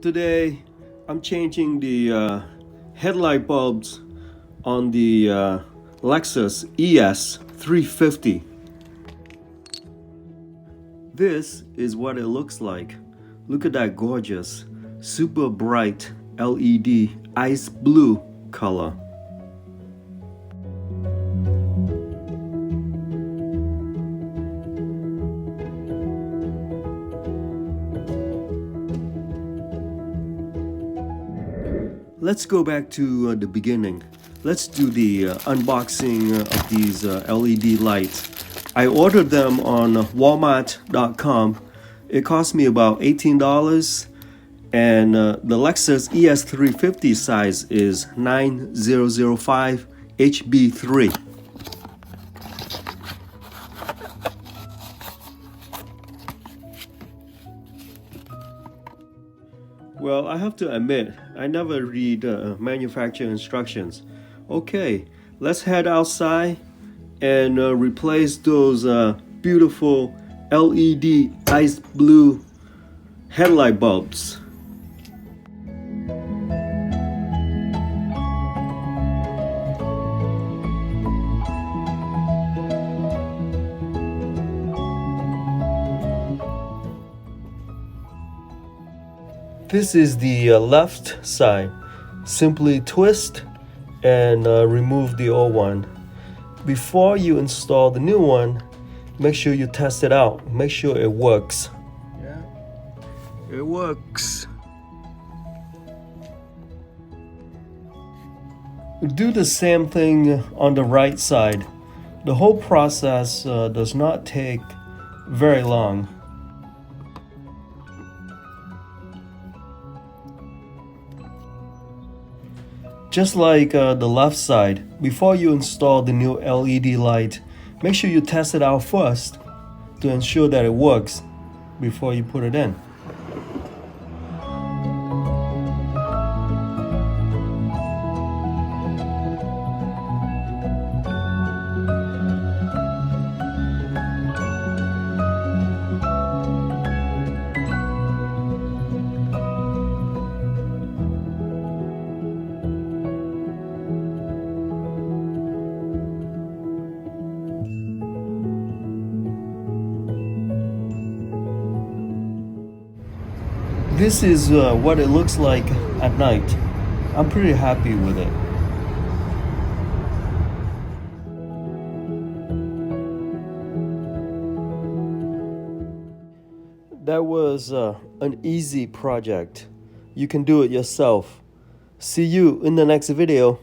Today I'm changing the headlight bulbs on the Lexus ES350. This is what it looks like. Look at that gorgeous, super bright LED ice blue color. Let's go back to the beginning. Let's do the unboxing of these LED lights. I ordered them on Walmart.com. It cost me about $18, and the Lexus ES350 size is 9005 HB3. Well, I have to admit, I never read manufacturer instructions. Okay, let's head outside and replace those beautiful LED ice blue headlight bulbs. This is the left side. Simply twist and remove the old one. Before you install the new one, make sure you test it out. Make sure it works. Yeah, it works. Do the same thing on the right side. The whole process does not take very long. Just like the left side, before you install the new LED light, make sure you test it out first to ensure that it works before you put it in. This is what it looks like at night. I'm pretty happy with it. That was an easy project. You can do it yourself. See you in the next video.